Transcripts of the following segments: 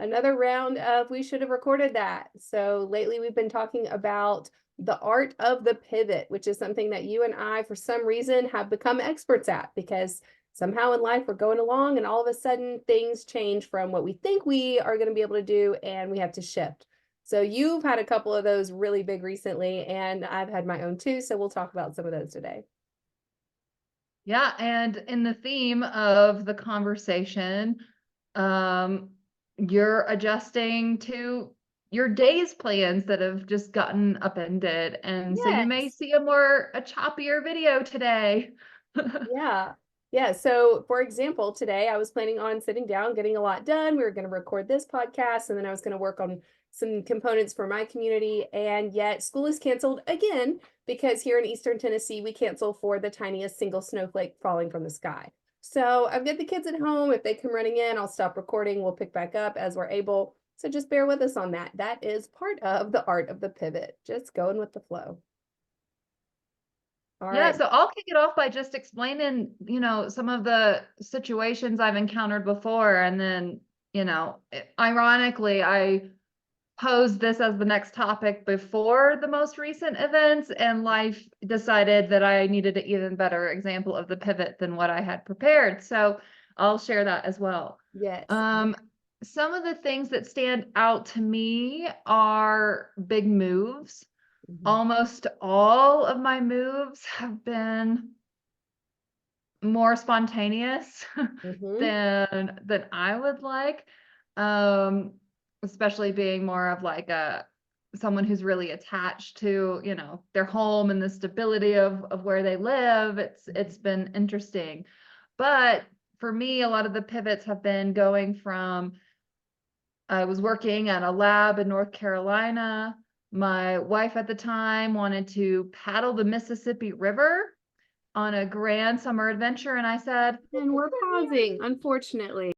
another round of we should have recorded that. So lately we've been talking about the art of the pivot, which is something that you and I, for some reason, have become experts at because somehow in life we're going along and all of a sudden things change from what we think we are going to be able to do and we have to shift. So you've had a couple of those really big recently, and I've had my own too. So we'll talk about some of those today. Yeah, and in the theme of the conversation, you're adjusting to your day's plans that have just gotten upended. And so you may Yes. see a choppier video today. Yeah. Yeah. So, for example, today I was planning on sitting down, getting a lot done. We were going to record this podcast, and then I was going to work on some components for my community. And yet, school is canceled again because here in Eastern Tennessee, we cancel for the tiniest single snowflake falling from the sky. So, I've got the kids at home. If they come running in, I'll stop recording. We'll pick back up as we're able. So, just bear with us on that. That is part of the art of the pivot, just going with the flow. All Yeah, right. so I'll kick it off by just explaining, some of the situations I've encountered before. And then, ironically, I posed this as the next topic before the most recent events, and life decided that I needed an even better example of the pivot than what I had prepared. So I'll share that as well. Yes. Some of the things that stand out to me are big moves. Mhm. Almost all of my moves have been more spontaneous Mhm. than I would like. Um, Especially being more of like someone who's really attached to, their home and the stability of where they live. It's been interesting. But for me, a lot of the pivots have been going from I was working at a lab in North Carolina. My wife at the time wanted to paddle the Mississippi River on a grand summer adventure. And I said, And we're pausing, unfortunately.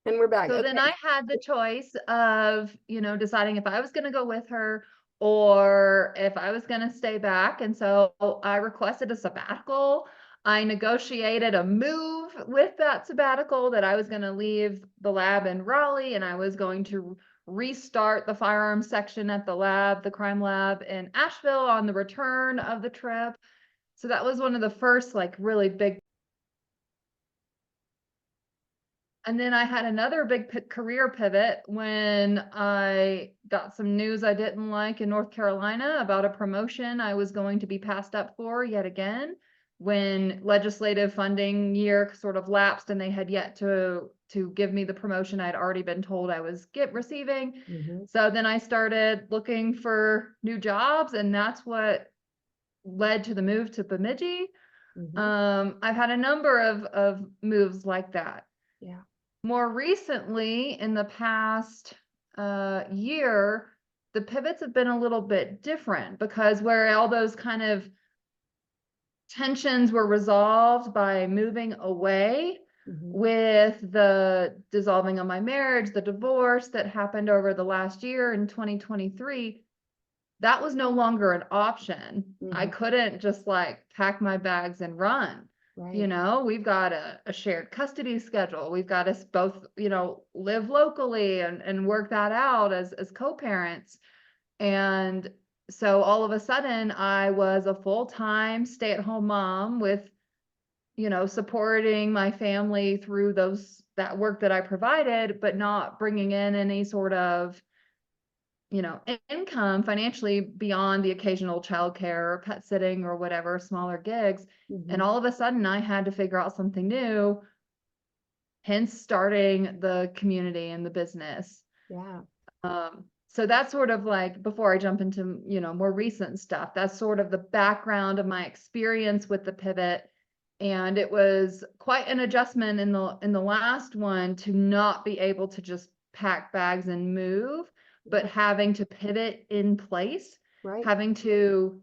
And we're back. so then Okay. I had the choice of, deciding if I was going to go with her or if I was going to stay back. And so I requested a sabbatical. I negotiated a move with that sabbatical that I was going to leave the lab in Raleigh and I was going to restart the firearms section at the lab, the crime lab in Asheville on the return of the trip. So that was one of the first like really big. And then I had another big career pivot when I got some news I didn't like in North Carolina about a promotion I was going to be passed up for yet again when legislative funding year sort of lapsed and they had yet to give me the promotion I'd already been told I was receiving. Mhm. So then I started looking for new jobs and that's what led to the move to Bemidji. Mhm. I've had a number of moves like that. Yeah. More recently, in the past year, the pivots have been a little bit different because where all those kind of tensions were resolved by moving away Mhm. with the dissolving of my marriage, the divorce that happened over the last year in 2023, that was no longer an option. I Mhm. couldn't just like pack my bags and run. Right. We've got a shared custody schedule. We've got us both, live locally and work that out as co-parents. And so all of a sudden I was a full-time stay-at-home mom with, supporting my family through that work that I provided, but not bringing in any sort of income financially beyond the occasional childcare or pet sitting or whatever, smaller gigs. And Mhm. all of a sudden I had to figure out something new, hence starting the community and the business. Yeah. So that's sort of like before I jump into, more recent stuff, that's sort of the background of my experience with the pivot. And it was quite an adjustment in the last one to not be able to just pack bags and move, but Yeah. having to pivot in place, Right. having to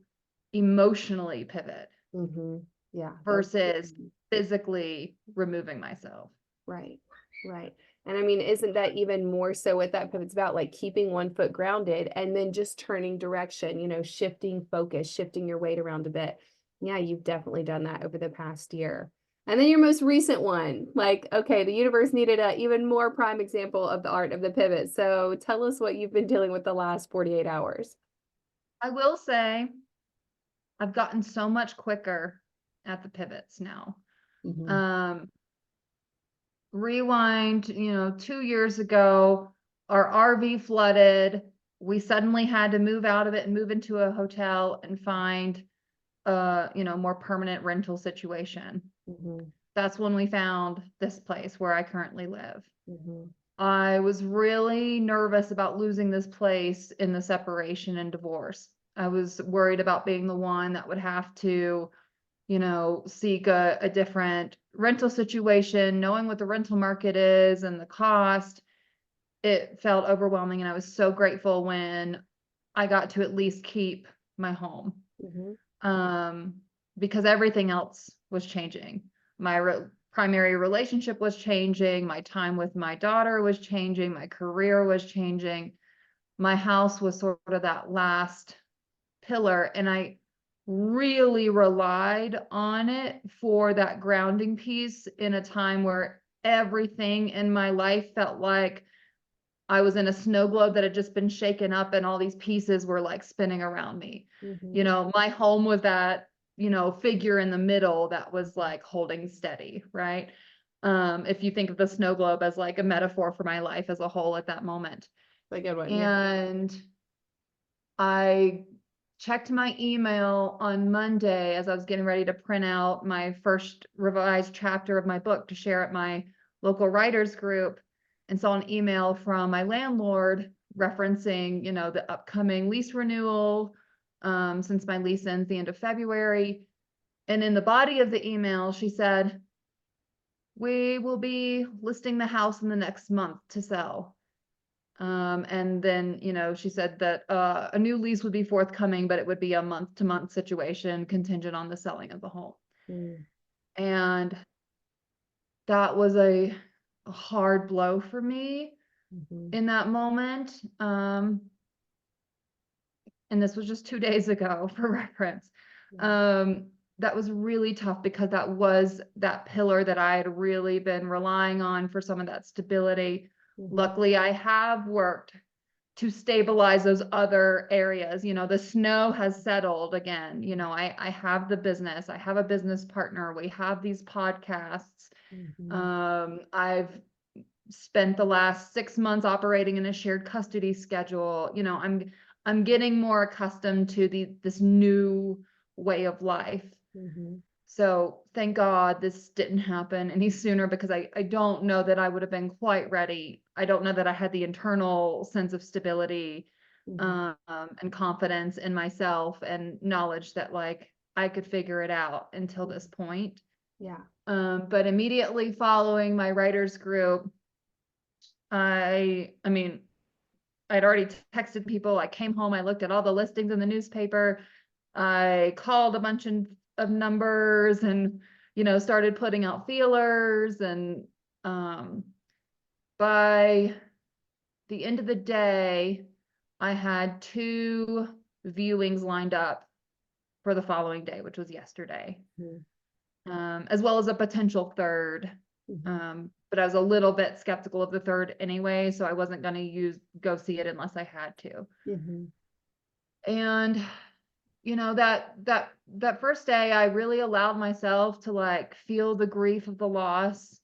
emotionally pivot Mhm. Yeah. Those. versus physically removing myself. Right. Right. And I mean, isn't that even more so what that pivots about, like keeping one foot grounded and then just turning direction, shifting focus, shifting your weight around a bit. Yeah, you've definitely done that over the past year. And then your most recent one, like, okay, the universe needed a even more prime example of the art of the pivot. So tell us what you've been dealing with the last 48 hours. I will say I've gotten so much quicker at the pivots now. Um, rewind, 2 years ago, our RV flooded. We suddenly had to move out of it and move into a hotel and find more permanent rental situation. That's when we found this place where I currently live. I was really nervous about losing this place in the separation and divorce. I was worried about being the one that would have to, seek a different rental situation, knowing what the rental market is and the cost. It felt overwhelming, and I was so grateful when I got to at least keep my home. Because everything else was changing. My primary relationship was changing. My time with my daughter was changing. My career was changing. My house was sort of that last pillar, and I really relied on it for that grounding piece in a time where everything in my life felt like I was in a snow globe that had just been shaken up and all these pieces were like spinning around me. My home was that, figure in the middle that was like holding steady, right? If you think of the snow globe as like a metaphor for my life as a whole at that moment. Like a good one. And I checked my email on Monday as I was getting ready to print out my first revised chapter of my book to share at my local writers group, and saw an email from my landlord referencing, the upcoming lease renewal, since my lease ends the end of February. And in the body of the email, she said, "We will be listing the house in the next month to sell." And then, she said that a new lease would be forthcoming, but it would be a month-to-month situation contingent on the selling of the home. And that was a hard blow for me in that moment. And this was just 2 days ago for reference. That was really tough because that was that pillar that I had really been relying on for some of that stability. Luckily, I have worked to stabilize those other areas. The snow has settled again. I have the business. I have a business partner. We have these podcasts. I've spent the last 6 months operating in a shared custody schedule. I'm getting more accustomed to this new way of life. So thank God this didn't happen any sooner, because I don't know that I would have been quite ready. I don't know that I had the internal sense of stability and confidence in myself and knowledge that like I could figure it out until this point. But immediately following my writers group, I'd already texted people. I came home, I looked at all the listings in the newspaper. I called a bunch of numbers and, started putting out feelers. And by the end of the day, I had 2 viewings lined up for the following day, which was yesterday, as well as a potential third. But I was a little bit skeptical of the third anyway, so I wasn't going to go see it unless I had to. And that first day, I really allowed myself to like feel the grief of the loss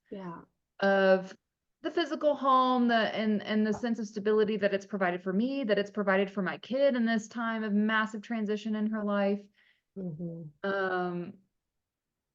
of the physical home, and the sense of stability that it's provided for me, that it's provided for my kid in this time of massive transition in her life.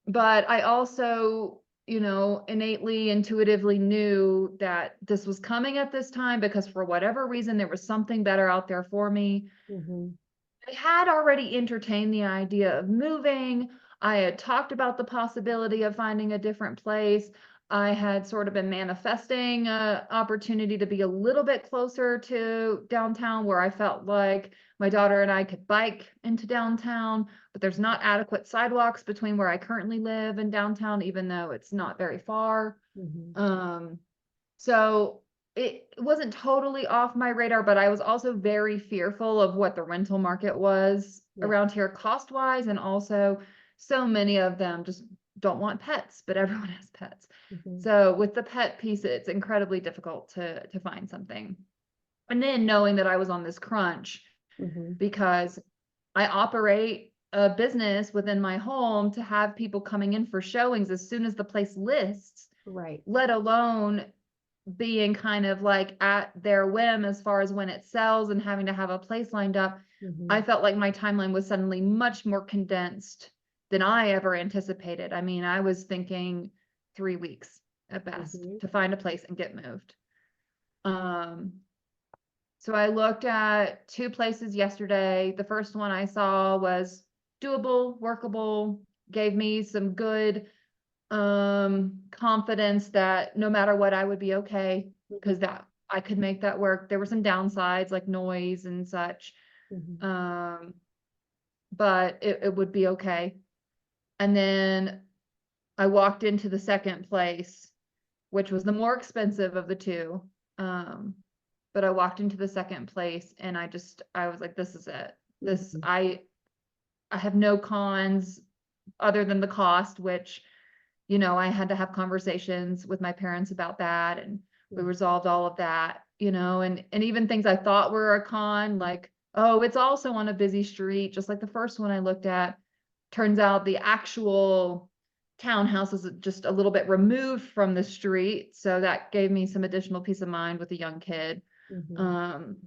But I also, innately, intuitively knew that this was coming at this time, because for whatever reason, there was something better out there for me. I had already entertained the idea of moving. I had talked about the possibility of finding a different place. I had sort of been manifesting an opportunity to be a little bit closer to downtown, where I felt like my daughter and I could bike into downtown, but there's not adequate sidewalks between where I currently live and downtown, even though it's not very far. So it wasn't totally off my radar, but I was also very fearful of what the rental market was around here cost wise. And also so many of them just don't want pets, but everyone has pets. Mhm. So with the pet piece, it's incredibly difficult to find something. And then knowing that I was on this crunch Mhm. because I operate a business within my home to have people coming in for showings as soon as the place lists, Right. let alone being kind of like at their whim as far as when it sells and having to have a place lined up. I Mhm. felt like my timeline was suddenly much more condensed than I ever anticipated. I mean, I was thinking 3 weeks at best Mhm. to find a place and get moved. Um, so I looked at two places yesterday. The first one I saw was doable, workable, gave me some good confidence that no matter what I would be okay Mhm. because that I could make that work. There were some downsides like noise and such. Mhm. Um, but it would be okay. And then I walked into the second place, which was the more expensive of the two. Um, but I walked into the second place and I was like, this is it. This, Mhm. I have no cons other than the cost, which, you know, I had to have conversations with my parents about that and we Mhm. resolved all of that, you know, and even things I thought were a con, like, oh, it's also on a busy street, just like the first one I looked at. Turns out the actual townhouse is just a little bit removed from the street, so that gave me some additional peace of mind with a young kid. Mhm. Um,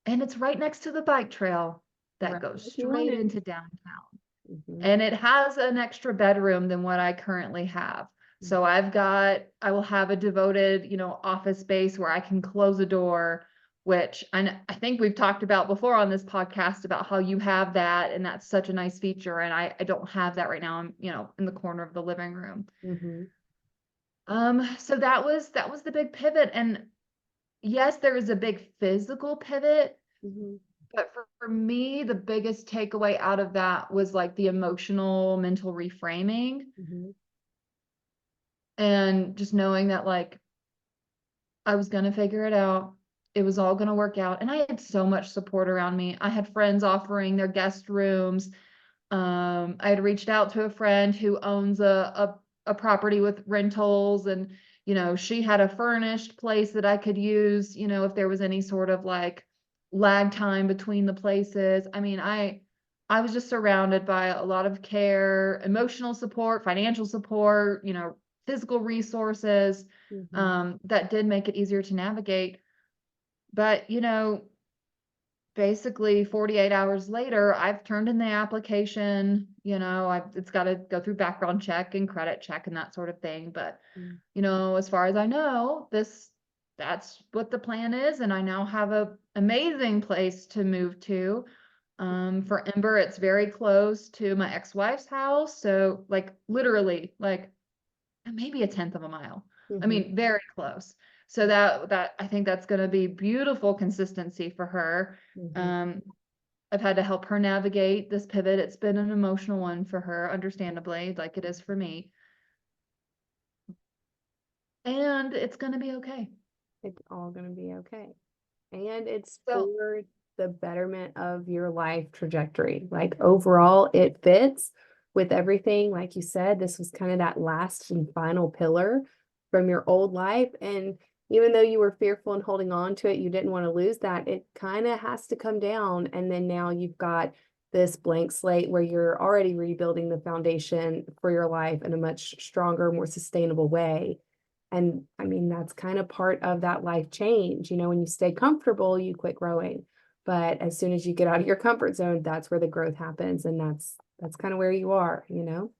and it's right next to the bike trail that Right. goes Like you straight wanted. into downtown. Mhm. And it has an extra bedroom than what I currently have. Mhm. So I will have a devoted, you know, office space where I can close a door, which I think we've talked about before on this podcast about how you have that. And that's such a nice feature. And I don't have that right now. I'm, you know, in the corner of the living room. Mhm. So that was the big pivot. And yes, there is a big physical pivot, Mhm. but for me, the biggest takeaway out of that was like the emotional, mental reframing Mhm. and just knowing that like I was gonna figure it out. It was all gonna work out. And I had so much support around me. I had friends offering their guest rooms. I had reached out to a friend who owns a property with rentals and you know, she had a furnished place that I could use, you know, if there was any sort of like lag time between the places. I mean, I was just surrounded by a lot of care, emotional support, financial support, you know, physical resources, Mhm. that did make it easier to navigate. But, you know, basically 48 hours later, I've turned in the application, you know, it's got to go through background check and credit check and that sort of thing. But, Mhm. you know, as far as I know, that's what the plan is. And I now have a amazing place to move to. For Ember, it's very close to my ex-wife's house. So like literally like maybe a tenth of a mile. I Mhm. mean, very close. So that I think that's going to be beautiful consistency for her. Mhm. Um, I've had to help her navigate this pivot. It's been an emotional one for her, understandably, like it is for me. And it's going to be okay. It's all gonna be okay. And it's So, for the betterment of your life trajectory. Like overall, it fits with everything. Like you said, this was kind of that last and final pillar from your old life. And even though you were fearful and holding on to it, you didn't want to lose that. It kind of has to come down. And then now you've got this blank slate where you're already rebuilding the foundation for your life in a much stronger, more sustainable way. And I mean, that's kind of part of that life change. You know, when you stay comfortable, you quit growing. But as soon as you get out of your comfort zone, that's where the growth happens. And that's kind of where you are, you know?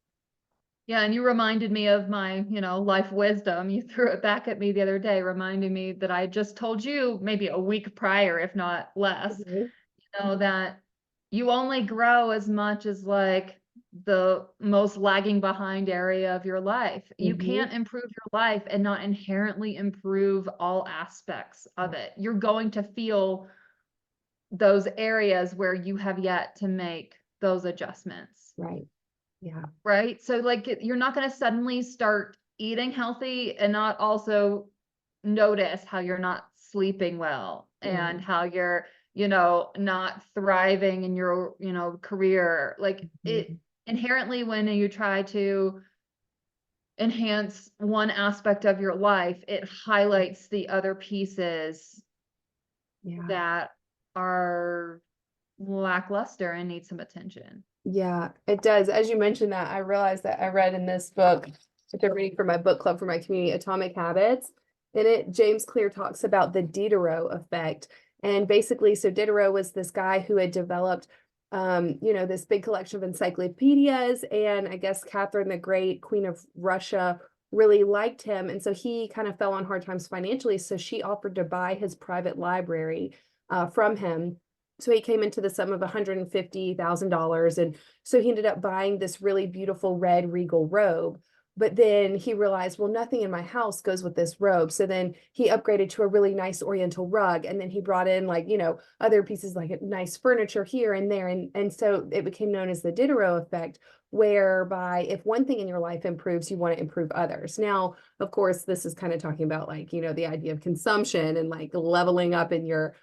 yeah, and you reminded me of my, you know, life wisdom. You threw it back at me the other day, reminding me that I just told you maybe a week prior, if not less, Mhm. you know, that you only grow as much as like the most lagging behind area of your life. You Mhm. can't improve your life and not inherently improve all aspects of Right. it. You're going to feel those areas where you have yet to make those adjustments. Right. Yeah. Right? So like you're not going to suddenly start eating healthy and not also notice how you're not sleeping well and Right. how you're, you know, not thriving in your, you know, career. Like it Mhm. inherently when you try to enhance one aspect of your life, it highlights the other pieces Yeah. that are lackluster and need some attention. Yeah, it does. As you mentioned that, I realized that I read in this book, which I'm reading for my book club for my community, Atomic Habits. In it, James Clear talks about the Diderot effect. And basically, so Diderot was this guy who had developed, this big collection of encyclopedias. And I guess Catherine the Great, Queen of Russia, really liked him. And so he kind of fell on hard times financially. So she offered to buy his private library from him. So he came into the sum of $150,000. And so he ended up buying this really beautiful red regal robe. But then he realized, well, nothing in my house goes with this robe. So then he upgraded to a really nice oriental rug. And then he brought in other pieces like nice furniture here and there. And so it became known as the Diderot effect, whereby if one thing in your life improves, you want to improve others. Now, of course, this is kind of talking about the idea of consumption and leveling up in your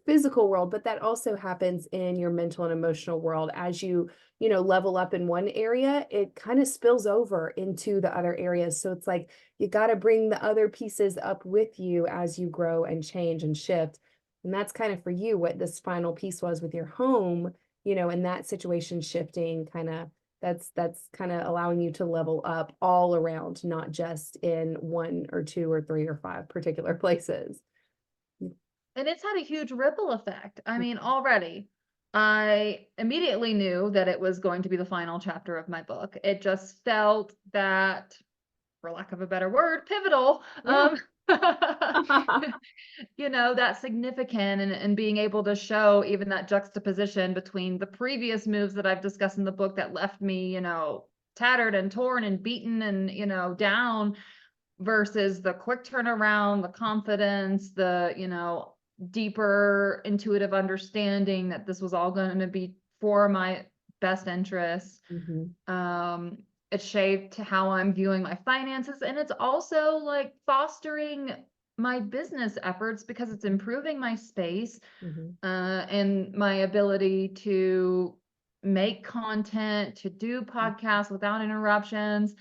physical world, but that also happens in your mental and emotional world. As you level up in one area, it kind of spills over into the other areas. So it's like you got to bring the other pieces up with you as you grow and change and shift. And that's kind of for you what this final piece was with your home, in that situation shifting that's kind of allowing you to level up all around, not just in one or two or three or five particular places. And it's had a huge ripple effect. I mean, already I immediately knew that it was going to be the final chapter of my book. It just felt that, for lack of a better word, pivotal. Yeah. That's significant, and being able to show even that juxtaposition between the previous moves that I've discussed in the book that left me, tattered and torn and beaten and, down, versus the quick turnaround, the confidence, the, deeper intuitive understanding that this was all going to be for my best interests. Mm-hmm. It's shaped how I'm viewing my finances, and it's also like fostering my business efforts because it's improving my space, Mm-hmm. and my ability to make content, to do podcasts without interruptions.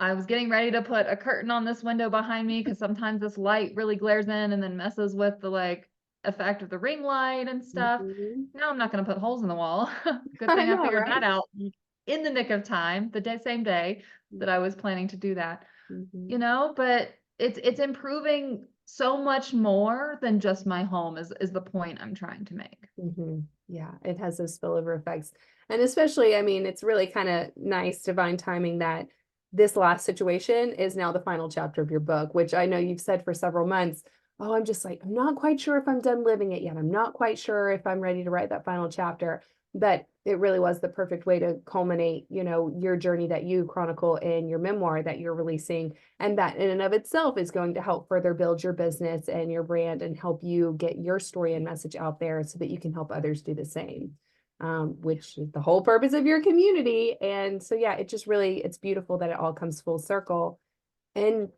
I was getting ready to put a curtain on this window behind me because sometimes this light really glares in and then messes with the effect of the ring light and stuff. Mm-hmm. Now I'm not going to put holes in the wall. Good I thing I know, figured that right? out in the nick of time, same day that I was planning to do that. Mm-hmm. But it's improving so much more than just my home is the point I'm trying to make. Mm-hmm. Yeah, it has those spillover effects. And especially, I mean, it's really kind of nice divine timing that this last situation is now the final chapter of your book, which I know you've said for several months. Oh, I'm just I'm not quite sure if I'm done living it yet. I'm not quite sure if I'm ready to write that final chapter. But it really was the perfect way to culminate, your journey that you chronicle in your memoir that you're releasing. And that in and of itself is going to help further build your business and your brand and help you get your story and message out there so that you can help others do the same, which is the whole purpose of your community. And so, yeah, it's beautiful that it all comes full circle and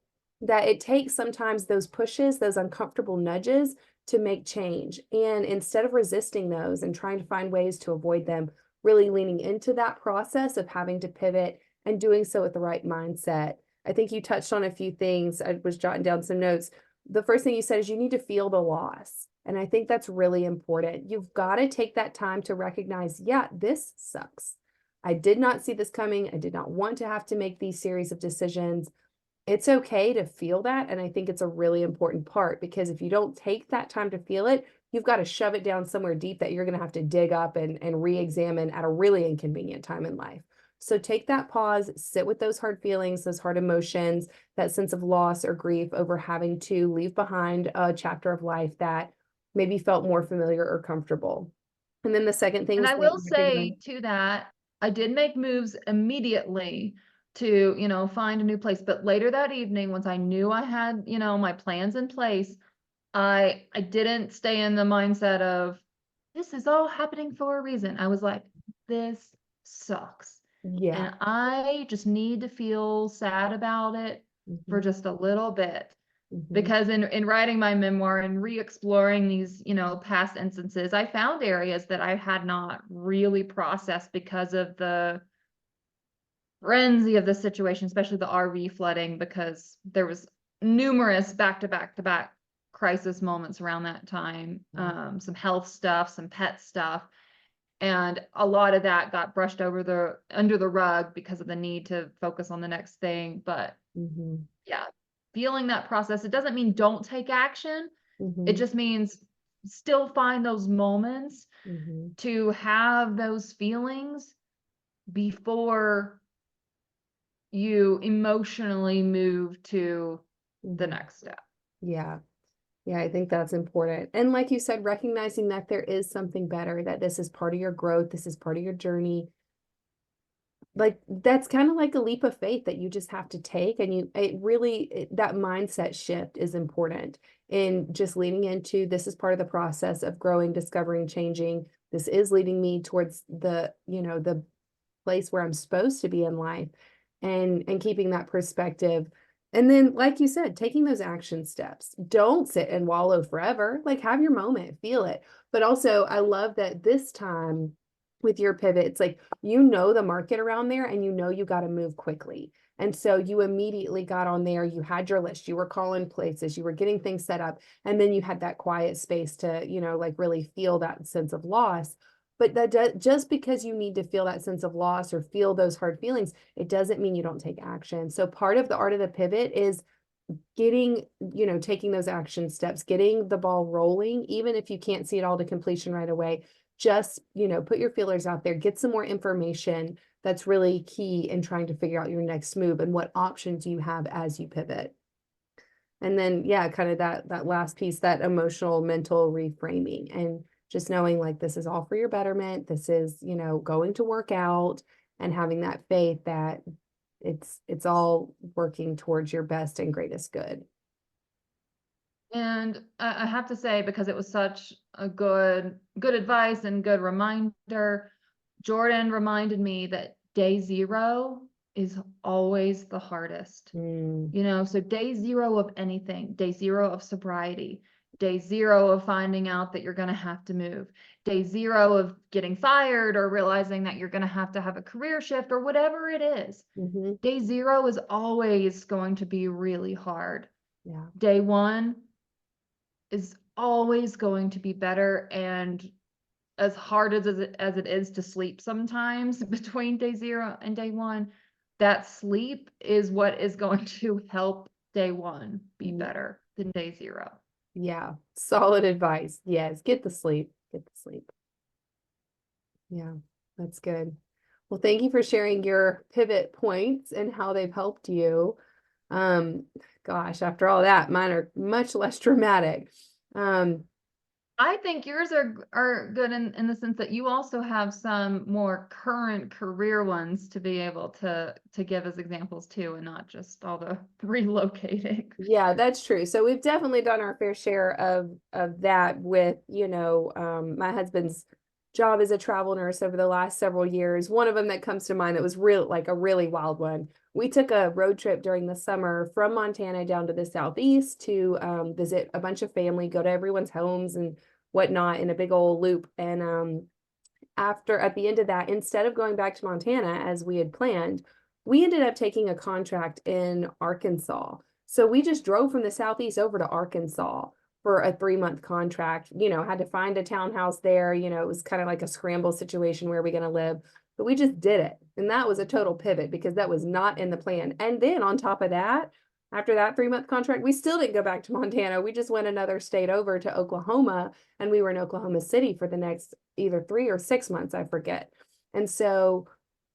that it takes sometimes those pushes, those uncomfortable nudges to make change. And instead of resisting those and trying to find ways to avoid them, really leaning into that process of having to pivot and doing so with the right mindset. I think you touched on a few things. I was jotting down some notes. The first thing you said is you need to feel the loss. And I think that's really important. You've got to take that time to recognize, yeah, this sucks. I did not see this coming. I did not want to have to make these series of decisions. It's okay to feel that. And I think it's a really important part because if you don't take that time to feel it, you've got to shove it down somewhere deep that you're going to have to dig up and re-examine at a really inconvenient time in life. So take that pause, sit with those hard feelings, those hard emotions, that sense of loss or grief over having to leave behind a chapter of life that maybe felt more familiar or comfortable. And then the second thing And was I that will say to that, I did make moves immediately to, find a new place. But later that evening, once I knew I had, my plans in place, I didn't stay in the mindset of this is all happening for a reason. I was like, this sucks. yeah. And I just need to feel sad about it for Mhm, just a little bit. mhm, Because in writing my memoir and re-exploring these, past instances, I found areas that I had not really processed because of the frenzy of the situation, especially the RV flooding, because there was numerous back-to-back-to-back crisis moments around that time. Some health stuff, some pet stuff. And a lot of that got brushed under the rug because of the need to focus on the next thing. But yeah, feeling that process, it doesn't mean don't take action. It just means still find those moments to have those feelings before you emotionally move to the next step. Yeah. Yeah, I think that's important. And like you said, recognizing that there is something better, that this is part of your growth, this is part of your journey. Like that's kind of like a leap of faith that you just have to take. And that mindset shift is important in just leaning into this is part of the process of growing, discovering, changing. This is leading me towards the place where I'm supposed to be in life, and keeping that perspective. And then, like you said, taking those action steps. Don't sit and wallow forever. Like have your moment, feel it. But also, I love that this time with your pivot, it's like the market around there and you got to move quickly. And so you immediately got on there, you had your list, you were calling places, you were getting things set up, and then you had that quiet space to, like really feel that sense of loss. But just because you need to feel that sense of loss or feel those hard feelings, it doesn't mean you don't take action. So part of the art of the pivot is taking those action steps, getting the ball rolling, even if you can't see it all to completion right away. Just, put your feelers out there, get some more information. That's really key in trying to figure out your next move and what options you have as you pivot. And then, yeah, kind of that last piece, that emotional, mental reframing, and just knowing like this is all for your betterment. This is, going to work out, and having that faith that it's all working towards your best and greatest good. And I have to say, because it was such a good advice and good reminder, Jordan reminded me that day zero is always the hardest. So day zero of anything, day zero of sobriety, day zero of finding out that you're going to have to move, day zero of getting fired or realizing that you're going to have a career shift or whatever it is. Day zero is always going to be really hard. Yeah. Day one is always going to be better. And as hard as it is to sleep sometimes between day zero and day one, that sleep is what is going to help day one be better than day zero. Yeah, solid advice. Yes, get the sleep. Get the sleep. Yeah, that's good. Well, thank you for sharing your pivot points and how they've helped you. Gosh, after all that, mine are much less dramatic. I think yours are good in the sense that you also have some more current career ones to be able to give as examples too, and not just all the relocating. Yeah, that's true. So we've definitely done our fair share of that with, my husband's job as a travel nurse over the last several years. One of them that comes to mind that was a really wild one. We took a road trip during the summer from Montana down to the southeast to visit a bunch of family, go to everyone's homes and whatnot in a big old loop. And at the end of that, instead of going back to Montana as we had planned, we ended up taking a contract in Arkansas. So we just drove from the southeast over to Arkansas for a 3-month contract, had to find a townhouse there. It was kind of like a scramble situation. Where are we going to live? But we just did it. And that was a total pivot because that was not in the plan. And then on top of that, after that 3-month contract, we still didn't go back to Montana. We just went another state over to Oklahoma, and we were in Oklahoma City for the next either 3 or 6 months, I forget. And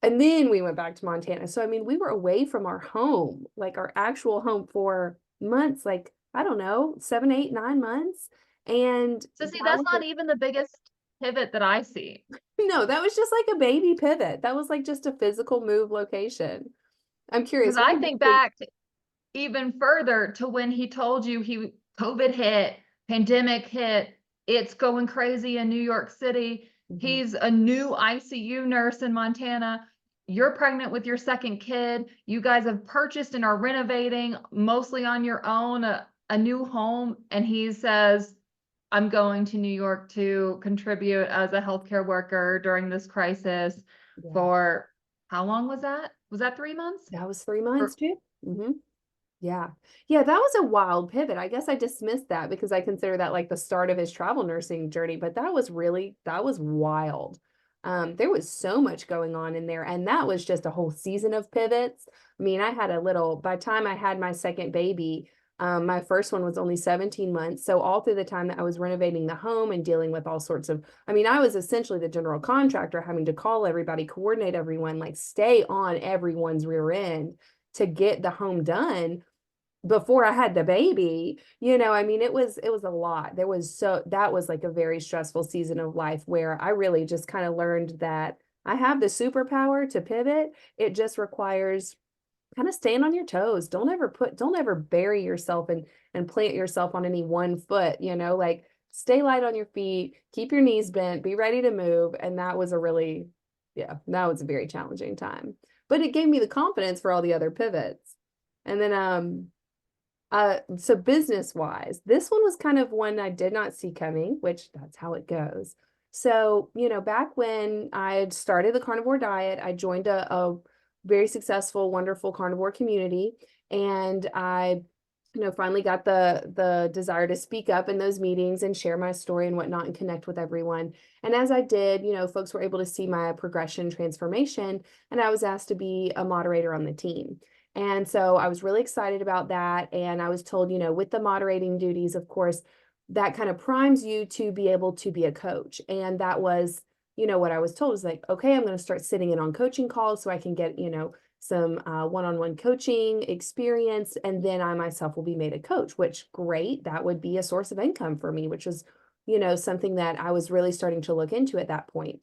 then we went back to Montana. So, I mean, we were away from our home, like our actual home, for months, like, I don't know, 7, 8, 9 months. And So see, that's not even the biggest pivot that I see. no, that was just like a baby pivot. That was like just a physical move location. I'm curious. Because I think back even further to when he told you COVID hit, pandemic hit, it's going crazy in New York City. He's a new ICU nurse in Montana. You're pregnant with your second kid. You guys have purchased and are renovating mostly on your own a new home. And he says, I'm going to New York to contribute as a healthcare worker during this crisis for how long was that? Was that 3 months? That was 3 Or months too. Yeah. Yeah, that was a wild pivot. I guess I dismissed that because I consider that like the start of his travel nursing journey, but that was wild. There was so much going on in there, and that was just a whole season of pivots. I mean, I had a little, by the time I had my second baby, my first one was only 17 months. So all through the time that I was renovating the home and dealing with all sorts of, I mean, I was essentially the general contractor having to call everybody, coordinate everyone, like stay on everyone's rear end to get the home done before I had the baby. I mean, it was a lot. That was like a very stressful season of life where I really just kind of learned that I have the superpower to pivot. It just requires kind of staying on your toes. Don't ever bury yourself and plant yourself on any one foot, like stay light on your feet, keep your knees bent, be ready to move. And that was yeah, that was a very challenging time. But it gave me the confidence for all the other pivots. And then so business wise, this one was kind of one I did not see coming, which that's how it goes. So, back when I had started the carnivore diet, I joined a very successful, wonderful carnivore community. And I, finally got the desire to speak up in those meetings and share my story and whatnot and connect with everyone. And as I did, folks were able to see my progression transformation, and I was asked to be a moderator on the team. And so I was really excited about that. And I was told, with the moderating duties, of course, that kind of primes you to be able to be a coach. And that was, what I was told was like, okay, I'm going to start sitting in on coaching calls so I can get, some one-on-one coaching experience. And then I myself will be made a coach, which great. That would be a source of income for me, which was, something that I was really starting to look into at that point.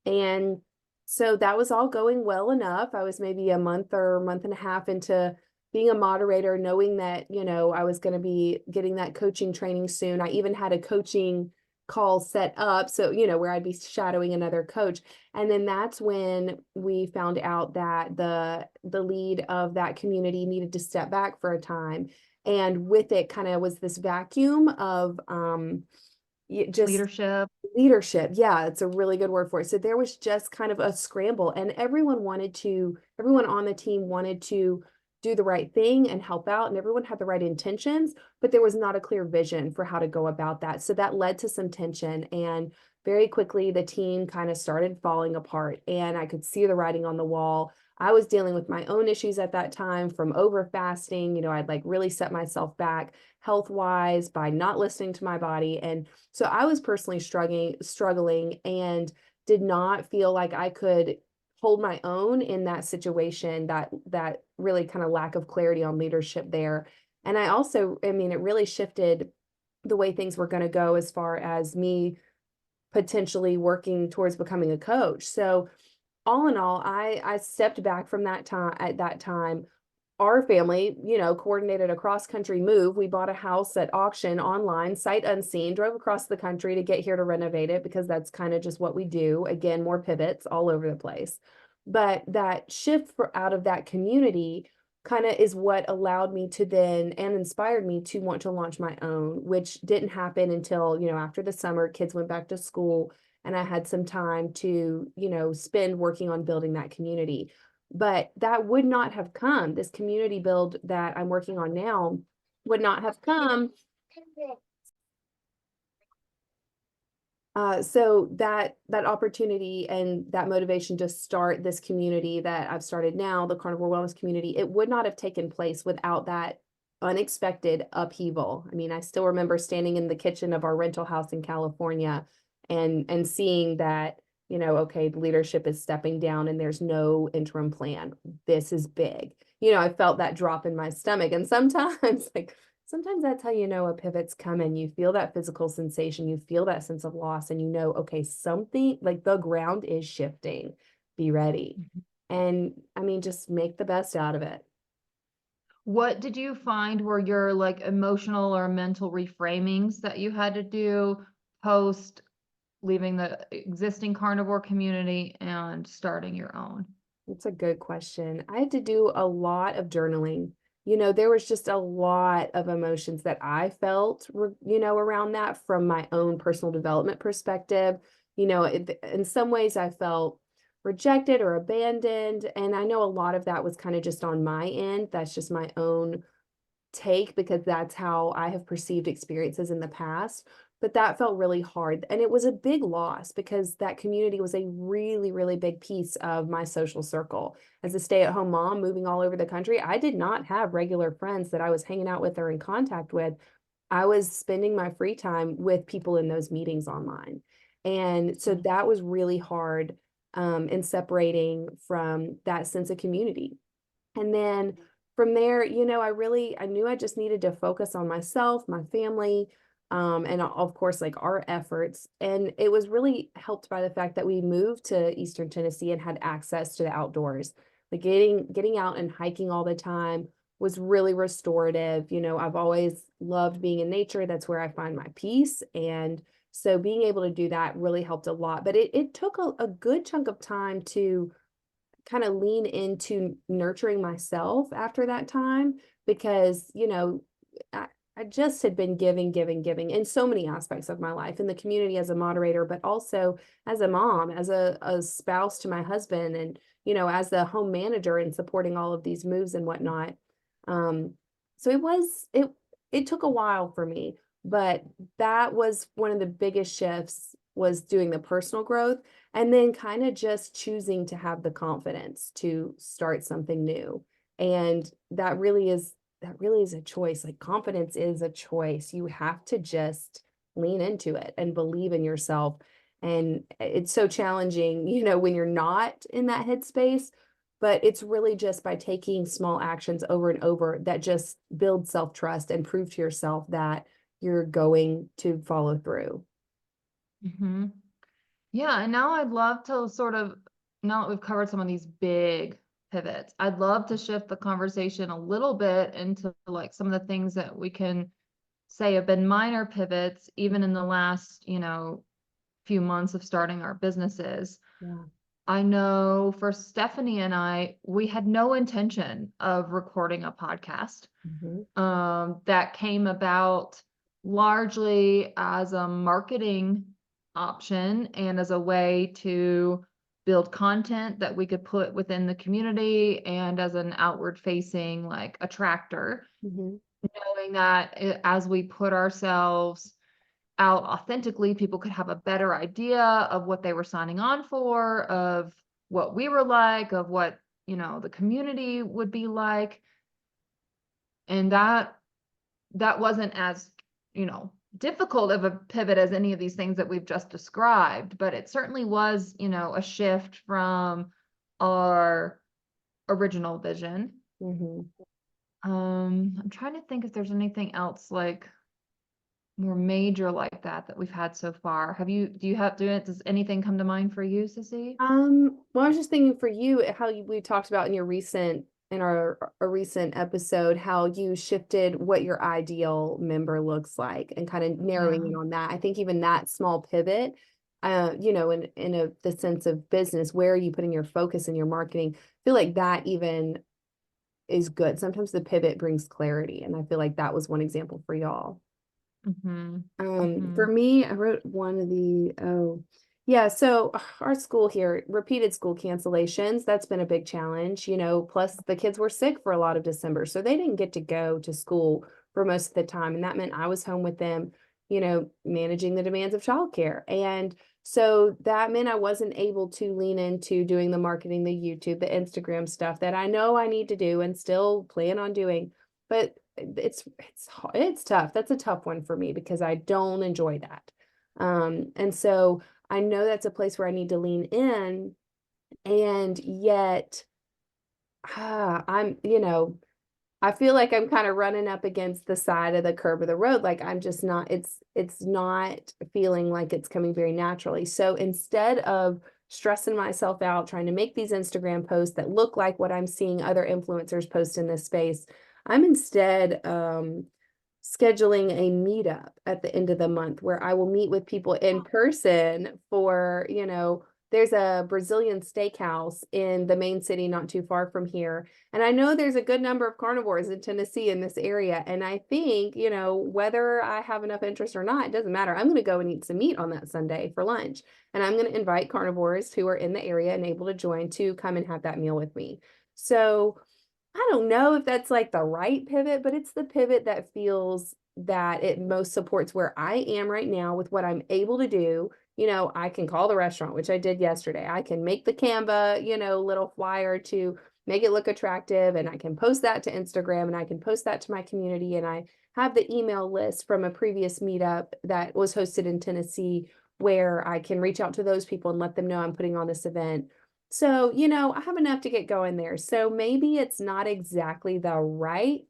And so that was all going well enough. I was maybe a month or month and a half into being a moderator, knowing that, I was going to be getting that coaching training soon. I even had a coaching call set up. So, where I'd be shadowing another coach. And then that's when we found out that the lead of that community needed to step back for a time. And with it kind of was this vacuum of just leadership? leadership. Yeah, it's a really good word for it. So there was just kind of a scramble, and everyone on the team wanted to do the right thing and help out, and everyone had the right intentions, but there was not a clear vision for how to go about that. So that led to some tension, and very quickly the team kind of started falling apart, and I could see the writing on the wall. I was dealing with my own issues at that time from over fasting. I'd like really set myself back health wise by not listening to my body. And so I was personally struggling and did not feel like I could hold my own in that situation, that really kind of lack of clarity on leadership there. And I mean, it really shifted the way things were going to go as far as me potentially working towards becoming a coach. So all in all, I stepped back from that time. At that time, our family, coordinated a cross country move. We bought a house at auction online, sight unseen, drove across the country to get here to renovate it because that's kind of just what we do. Again, more pivots all over the place. But that shift out of that community kind of is what allowed me to then and inspired me to want to launch my own, which didn't happen until, after the summer, kids went back to school and I had some time to, spend working on building that community. But that would not have come. This community build that I'm working on now would not have come. So that opportunity and that motivation to start this community that I've started now, the Carnivore Wellness Community, it would not have taken place without that unexpected upheaval. I mean, I still remember standing in the kitchen of our rental house in California and seeing that, okay, the leadership is stepping down and there's no interim plan. This is big. I felt that drop in my stomach. And sometimes that's how you know a pivot's coming. You feel that physical sensation, you feel that sense of loss, and okay, something like the ground is shifting. Be ready. And I mean, just make the best out of it. What did you find were your like emotional or mental reframings that you had to do post leaving the existing carnivore community and starting your own? That's a good question. I had to do a lot of journaling. There was just a lot of emotions that I felt, around that from my own personal development perspective. In some ways I felt rejected or abandoned. And I know a lot of that was kind of just on my end. That's just my own take because that's how I have perceived experiences in the past. But that felt really hard. And it was a big loss because that community was a really, really big piece of my social circle. As a stay-at-home mom moving all over the country, I did not have regular friends that I was hanging out with or in contact with. I was spending my free time with people in those meetings online. And so Mm. that was really hard in separating from that sense of community. And then from there, I knew I just needed to focus on myself, my family, and of course, like our efforts. And it was really helped by the fact that we moved to Eastern Tennessee and had access to the outdoors. Like getting out and hiking all the time was really restorative. I've always loved being in nature. That's where I find my peace. And so being able to do that really helped a lot. But it took a good chunk of time to kind of lean into nurturing myself after that time because, I just had been giving in so many aspects of my life in the community as a moderator, but also as a mom, as a spouse to my husband, and, as the home manager and supporting all of these moves and whatnot. Um, so it took a while for me, but that was one of the biggest shifts was doing the personal growth and then kind of just choosing to have the confidence to start something new. And that really is a choice. Like confidence is a choice. You have to just lean into it and believe in yourself. And it's so challenging, when you're not in that headspace, but it's really just by taking small actions over and over that just build self-trust and prove to yourself that you're going to follow through. Mm-hmm. Yeah, and now I'd love to sort of, now that we've covered some of these big pivots, I'd love to shift the conversation a little bit into like some of the things that we can say have been minor pivots, even in the last, few months of starting our businesses. Yeah. I know for Stephanie and I, we had no intention of recording a podcast. Mhm. That came about largely as a marketing option and as a way to build content that we could put within the community and as an outward facing like attractor, Mhm. knowing that as we put ourselves out authentically, people could have a better idea of what they were signing on for, of what we were like, of what, the community would be like. And that wasn't as, difficult of a pivot as any of these things that we've just described, but it certainly was, a shift from our original vision. Mhm. I'm trying to think if there's anything else like more major like that we've had so far. Does anything come to mind for you, Sissy? Well, I was just thinking for you, how we talked about in our a recent episode, how you shifted what your ideal member looks like and kind of narrowing Yeah. in on that. I think even that small pivot, in the sense of business, where are you putting your focus in your marketing? I feel like that even is good. Sometimes the pivot brings clarity, and I feel like that was one example for y'all. Mm-hmm. For Mm-hmm. me, I wrote one of yeah, so our school here, repeated school cancellations, that's been a big challenge, plus the kids were sick for a lot of December, so they didn't get to go to school for most of the time. And that meant I was home with them, managing the demands of childcare. And so that meant I wasn't able to lean into doing the marketing, the YouTube, the Instagram stuff that I know I need to do and still plan on doing. But it's tough. That's a tough one for me because I don't enjoy that. And so I know that's a place where I need to lean in, and yet I feel like I'm kind of running up against the side of the curb of the road. Like I'm just not, it's not feeling like it's coming very naturally. So instead of stressing myself out trying to make these Instagram posts that look like what I'm seeing other influencers post in this space, I'm instead scheduling a meetup at the end of the month where I will meet with people in person for, there's a Brazilian steakhouse in the main city not too far from here. And I know there's a good number of carnivores in Tennessee in this area. And I think, whether I have enough interest or not, it doesn't matter. I'm going to go and eat some meat on that Sunday for lunch. And I'm going to invite carnivores who are in the area and able to join to come and have that meal with me. So I don't know if that's like the right pivot, but it's the pivot that feels that it most supports where I am right now with what I'm able to do. I can call the restaurant, which I did yesterday. I can make the Canva, little flyer to make it look attractive, and I can post that to Instagram, and I can post that to my community. And I have the email list from a previous meetup that was hosted in Tennessee where I can reach out to those people and let them know I'm putting on this event. So, I have enough to get going there. So maybe it's not exactly the right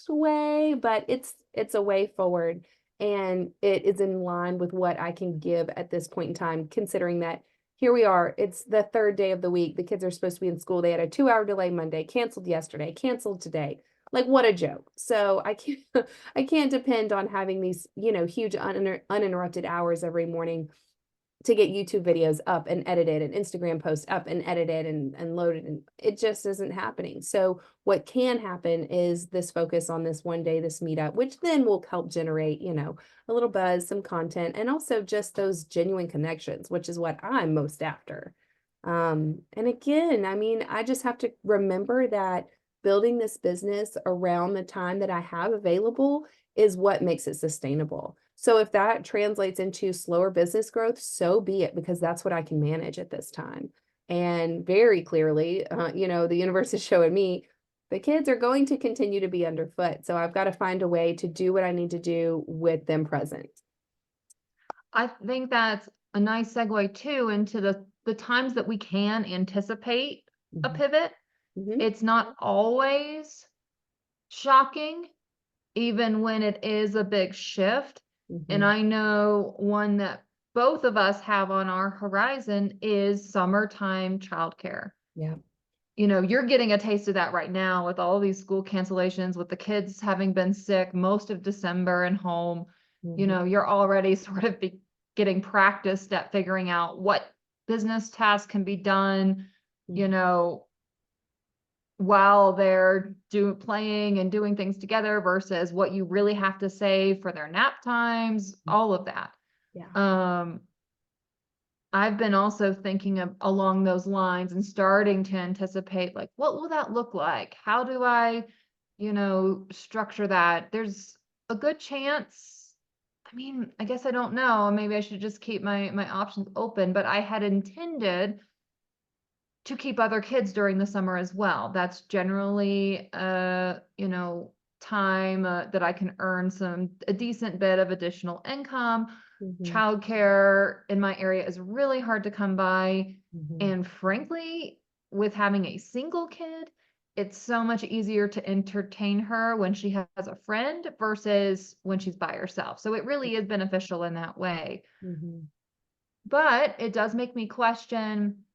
way, but it's a way forward, and it is in line with what I can give at this point in time, considering that here we are. It's the third day of the week. The kids are supposed to be in school. They had a 2-hour delay Monday, canceled yesterday, canceled today. Like, what a joke. So I can't I can't depend on having these, huge uninterrupted hours every morning to get YouTube videos up and edited and Instagram posts up and edited and loaded, and it just isn't happening. So what can happen is this focus on this one day, this meetup, which then will help generate, a little buzz, some content, and also just those genuine connections, which is what I'm most after. And again, I mean, I just have to remember that building this business around the time that I have available is what makes it sustainable. So if that translates into slower business growth, so be it, because that's what I can manage at this time. And very clearly, the universe is showing me the kids are going to continue to be underfoot. So I've got to find a way to do what I need to do with them present. I think that's a nice segue too into the times that we can anticipate a Mhm. pivot. Mhm. It's not always shocking, even when it is a big shift. And Mhm. I know one that both of us have on our horizon is summertime childcare. Yeah. You're getting a taste of that right now with all these school cancellations, with the kids having been sick most of December and home. Mhm. You're already sort of getting practiced at figuring out what business tasks can be done, you Mhm. know, while they're playing and doing things together versus what you really have to save for their nap times, all of that. Yeah. Um, I've been also thinking of along those lines and starting to anticipate, like, what will that look like? How do I, structure that? There's a good chance. I mean, I guess I don't know. Maybe I should just keep my options open, but I had intended to keep other kids during the summer as well. That's generally time that I can earn a decent bit of additional income. Mhm. Childcare in my area is really hard to come by. Mhm. And frankly, with having a single kid, it's so much easier to entertain her when she has a friend versus when she's by herself. So it really is beneficial in that way. Mhm. But it does make me question,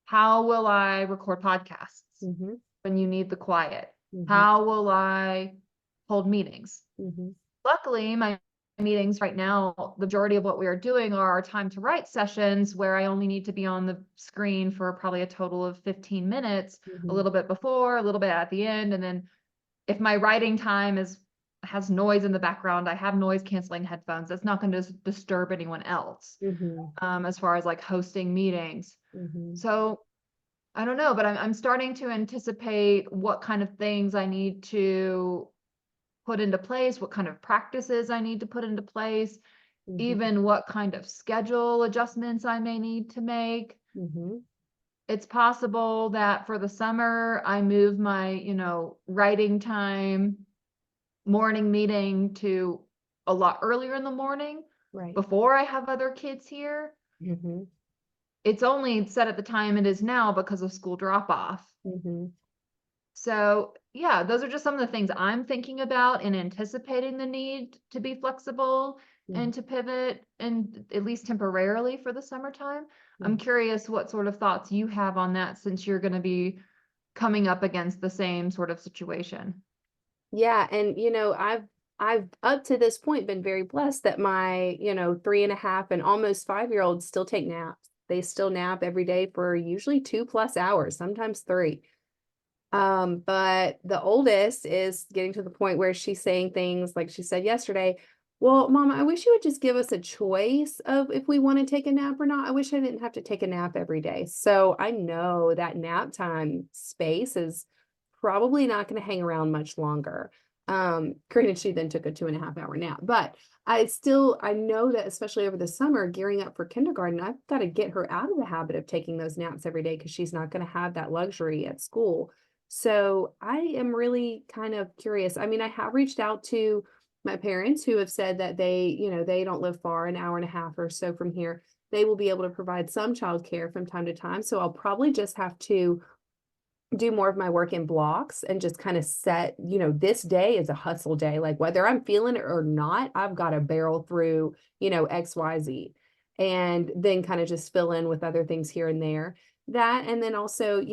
how will I record podcasts Mhm. when you need the quiet? Mhm. How will I hold meetings? Mhm. Luckily, my meetings right now, the majority of what we are doing are our time to write sessions where I only need to be on the screen for probably a total of 15 minutes, a Mhm. little bit before, a little bit at the end. And then if my writing time has noise in the background, I have noise canceling headphones. That's not going to disturb anyone else, Mhm. as far as like hosting meetings. Mhm. So I don't know, but I'm starting to anticipate what kind of things I need to put into place, what kind of practices I need to put into place, Mhm. even what kind of schedule adjustments I may need to make. Mhm. It's possible that for the summer, I move my, writing time, morning meeting to a lot earlier in the morning Right. before I have other kids here. Mhm. It's only set at the time it is now because of school drop off. Mhm. So, yeah, those are just some of the things I'm thinking about and anticipating the need to be flexible Mhm. and to pivot, and at least temporarily for the summertime. I'm Mhm. curious what sort of thoughts you have on that since you're going to be coming up against the same sort of situation. Yeah, and I've up to this point been very blessed that my 3.5 and almost 5-year-olds still take naps. they still nap every day for usually 2+ hours, sometimes 3. But the oldest is getting to the point where she's saying things like she said yesterday, well, Mom, I wish you would just give us a choice of if we want to take a nap or not. I wish I didn't have to take a nap every day. So I know that nap time space is probably not going to hang around much longer. Granted, she then took a 2.5 hour nap, but I know that especially over the summer, gearing up for kindergarten, I've got to get her out of the habit of taking those naps every day because she's not going to have that luxury at school. So I am really kind of curious. I mean, I have reached out to my parents who have said that they don't live far, an hour and a half or so from here. They will be able to provide some childcare from time to time. So I'll probably just have to do more of my work in blocks and just kind of set, this day is a hustle day. Like whether I'm feeling it or not, I've got to barrel through, XYZ, and then kind of just fill in with other things here and there. That, and then also,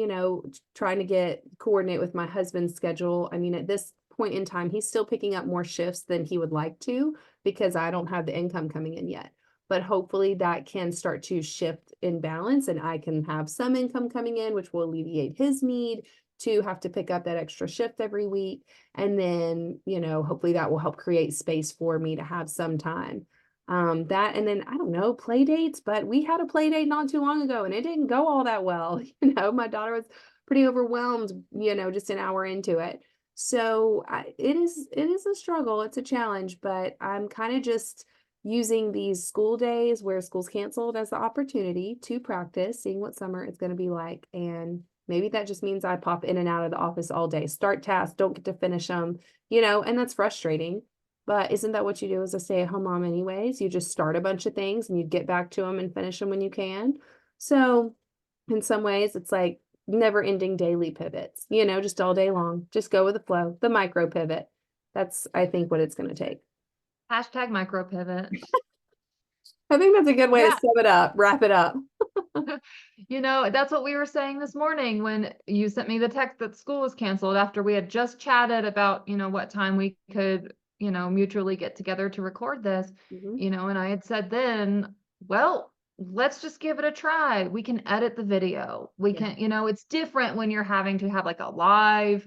trying to coordinate with my husband's schedule. I mean, at this point in time, he's still picking up more shifts than he would like to because I don't have the income coming in yet. But hopefully that can start to shift in balance and I can have some income coming in, which will alleviate his need to have to pick up that extra shift every week. And then, hopefully that will help create space for me to have some time. That, and then I don't know, play dates, but we had a play date not too long ago and it didn't go all that well. My daughter was pretty overwhelmed, just an hour into it. So it is a struggle. It's a challenge, but I'm kind of just using these school days where school's canceled as the opportunity to practice, seeing what summer is going to be like. And maybe that just means I pop in and out of the office all day, start tasks, don't get to finish them, and that's frustrating. But isn't that what you do as a stay-at-home mom anyways? You just start a bunch of things and you get back to them and finish them when you can. So in some ways, it's like never-ending daily pivots, just all day long. Just go with the flow, the micro pivot. That's, I think, what it's going to take. Hashtag micro pivot. I think that's a good way to Yeah. sum it up, wrap it up. That's what we were saying this morning when you sent me the text that school was canceled after we had just chatted about, what time we could, mutually get together to record this, Mhm. and I had said then, well, let's just give it a try. We can edit the video. We Yeah. can, it's different when you're having to have like a live,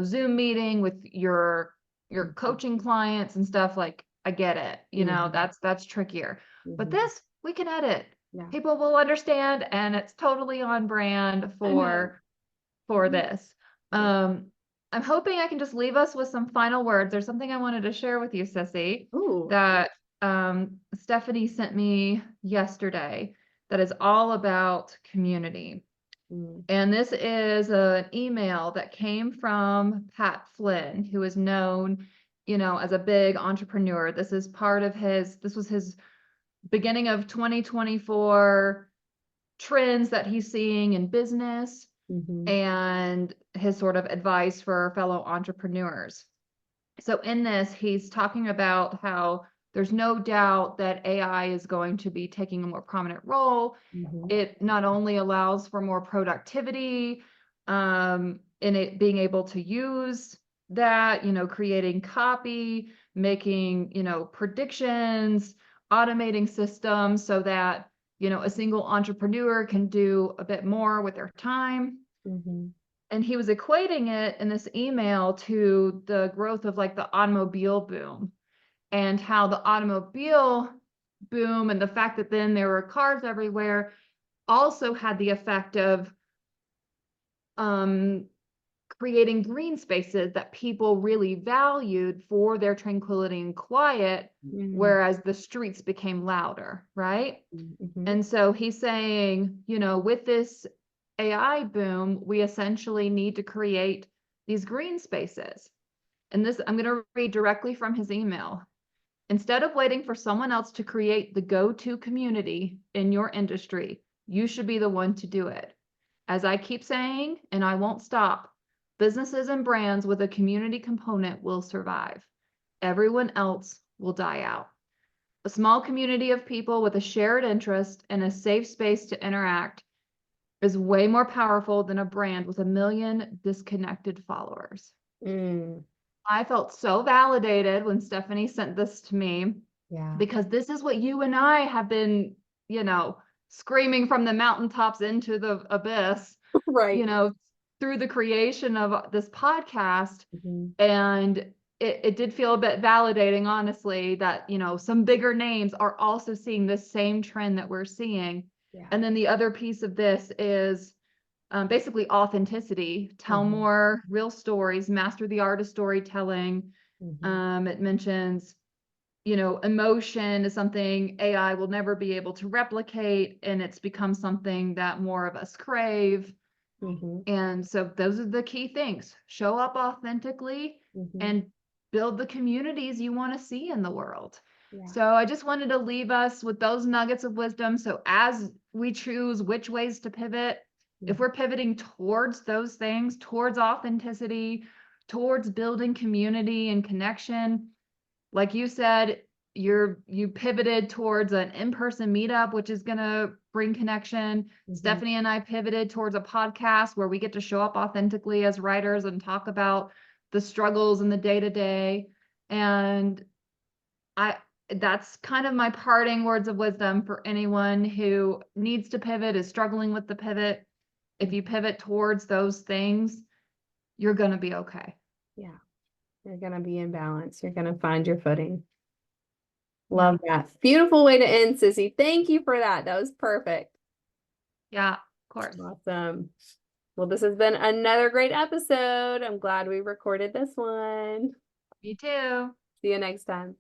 Zoom meeting with your Mhm. coaching clients and stuff. Like, I get it, Mhm. that's trickier. But Mhm. this we can edit. Yeah. People will understand, and it's totally on brand I know. for Mhm. this. Yeah. I'm hoping I can just leave us with some final words. There's something I wanted to share with you, Sissy, Ooh. that Stephanie sent me yesterday that is all about community. Mm. And this is an email that came from Pat Flynn, who is known, as a big entrepreneur. This was his beginning of 2024 trends that he's seeing in business Mhm. and his sort of advice for fellow entrepreneurs. So in this, he's talking about how there's no doubt that AI is going to be taking a more prominent role. Mhm. It not only allows for more productivity, in it being able to use that, creating copy, making, predictions, automating systems so that, a single entrepreneur can do a bit more with their time. Mhm. And he was equating it in this email to the growth of like the automobile boom and how the automobile boom and the fact that then there were cars everywhere also had the effect of um, creating green spaces that people really valued for their tranquility and quiet, Mhm. whereas the streets became louder, right? Mhm. And so he's saying, with this AI boom, we essentially need to create these green spaces. And this, I'm going to read directly from his email. Instead of waiting for someone else to create the go-to community in your industry, you should be the one to do it. As I keep saying, and I won't stop, businesses and brands with a community component will survive. Everyone else will die out. A small community of people with a shared interest and a safe space to interact is way more powerful than a brand with a million disconnected followers. Mm. I felt so validated when Stephanie sent this to me Yeah. because this is what you and I have been, you know, screaming from the mountaintops into the abyss, Right. you know, through the creation of this podcast. Mhm. And it did feel a bit validating, honestly, that, you know, some bigger names are also seeing this same trend that we're seeing. Yeah. And then the other piece of this is basically authenticity. Tell Mhm. more real stories, master the art of storytelling. Mhm. It mentions, you know, emotion is something AI will never be able to replicate, and it's become something that more of us crave. Mhm. And so those are the key things. Show up authentically Mhm. and build the communities you want to see in the world. Yeah. So I just wanted to leave us with those nuggets of wisdom. So as we choose which ways to pivot, if Mhm. we're pivoting towards those things, towards authenticity, towards building community and connection, like you said, you pivoted towards an in-person meetup, which is going to bring connection. Mhm. Stephanie and I pivoted towards a podcast where we get to show up authentically as writers and talk about the struggles in the day-to-day. And I that's kind of my parting words of wisdom for anyone who needs to pivot, is struggling with the pivot. If you pivot towards those things, you're going to be okay. Yeah. You're gonna be in balance. You're gonna find your footing. Yeah. Love that. Beautiful way to end, Sissy. Thank you for that. That was perfect. Yeah, of course. Awesome. Well, this has been another great episode. I'm glad we recorded this one. Me too. See you next time.